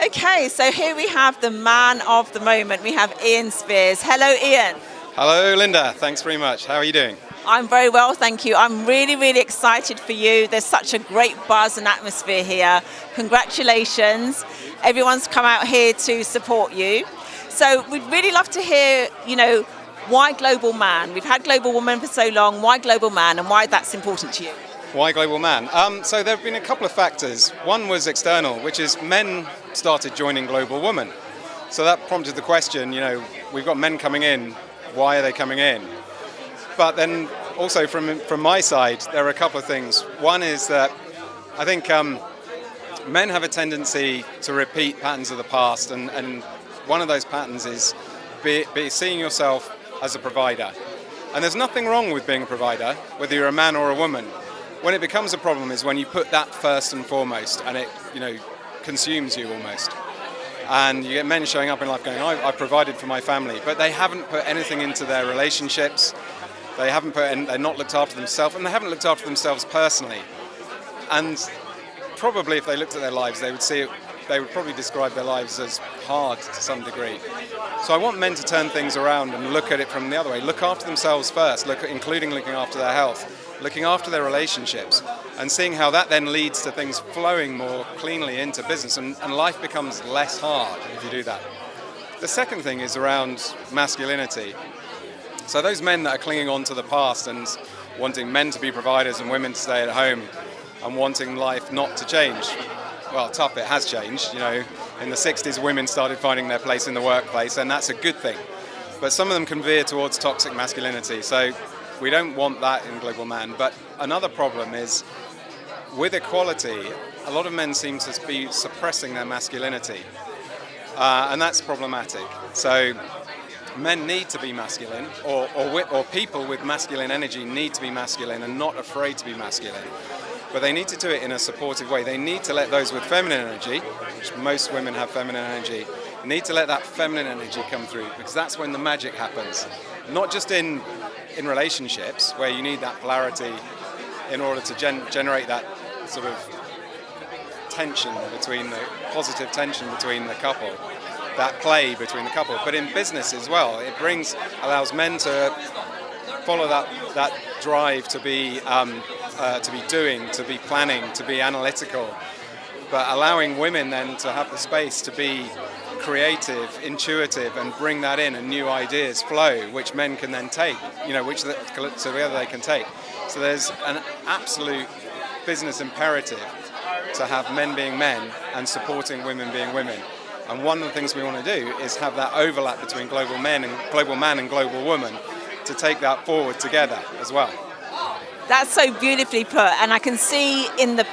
Okay, so here we have the man of the moment. We have Ian Spears. Hello, Ian. Hello, Linda. Thanks very much. How are you doing? I'm very well, thank you. I'm really, really excited for you. There's such a great buzz and atmosphere here. Congratulations. Everyone's come out here to support you. So we'd really love to hear, why Global Man? We've had Global Woman for so long. Why Global Man, and why that's important to you? Why Global Man? So there have been a couple of factors. One was external, which is men started joining Global Woman. So that prompted the question, we've got men coming in. Why are they coming in? But then also from my side, there are a couple of things. One is that I think men have a tendency to repeat patterns of the past, and one of those patterns is be seeing yourself as a provider. And there's nothing wrong with being a provider, whether you're a man or a woman. When it becomes a problem is when you put that first and foremost, and it consumes you almost. And you get men showing up in life going, I've provided for my family, but they haven't put anything into their relationships. They're not looked after themselves, and they haven't looked after themselves personally. And probably if they looked at their lives, they would probably describe their lives as hard to some degree. So I want men to turn things around and look at it from the other way. Look after themselves first, including looking after their health, looking after their relationships, and seeing how that then leads to things flowing more cleanly into business, and life becomes less hard if you do that. The second thing is around masculinity. So those men that are clinging on to the past and wanting men to be providers and women to stay at home and wanting life not to change, well, tough, it has changed. In the 60s, women started finding their place in the workplace, and that's a good thing. But some of them can veer towards toxic masculinity. So we don't want that in Global Man. But another problem is, with equality, a lot of men seem to be suppressing their masculinity. And that's problematic. So men need to be masculine, or people with masculine energy need to be masculine and not afraid to be masculine. But they need to do it in a supportive way. They need to let those with feminine energy, which most women have feminine energy, need to let that feminine energy come through, because that's when the magic happens. Not just in relationships, where you need that polarity in order to generate that sort of tension between the positive tension between the couple, that play between the couple, but in business as well. It allows men to follow that drive to be doing, to be planning, to be analytical, but allowing women then to have the space to be creative, intuitive, and bring that in, and new ideas flow, which men can then take, which together they can take. So there's an absolute business imperative to have men being men and supporting women being women. And one of the things we want to do is have that overlap between Global Man and Global Woman to take that forward together as well. That's so beautifully put, and I can see in the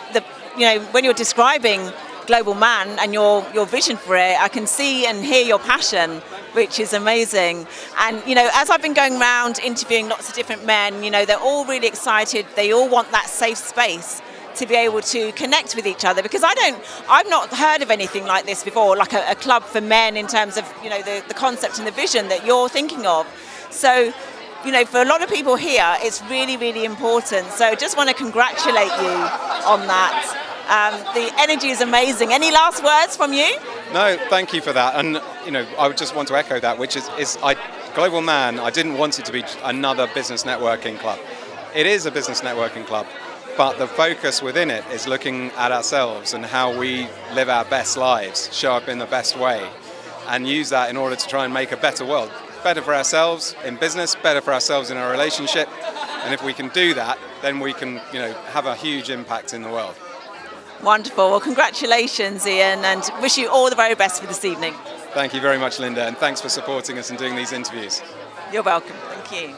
when you're describing Global Man and your vision for it, I can see and hear your passion, which is amazing. And as I've been going around interviewing lots of different men, they're all really excited. They all want that safe space to be able to connect with each other, because I've not heard of anything like this before, like a club for men in terms of the concept and the vision that you're thinking of. So for a lot of people here, it's really, really important. So just want to congratulate you on that. The energy is amazing. Any last words from you? No, thank you for that. And I would just want to echo that, which is Global Man. I didn't want it to be another business networking club. It is a business networking club, but the focus within it is looking at ourselves and how we live our best lives, show up in the best way, and use that in order to try and make a better world. Better for ourselves in business, better for ourselves in our relationship. And if we can do that, then we can have a huge impact in the world. Wonderful. Well, congratulations, Ian, and wish you all the very best for this evening. Thank you very much, Linda, and thanks for supporting us and doing these interviews. You're welcome. Thank you.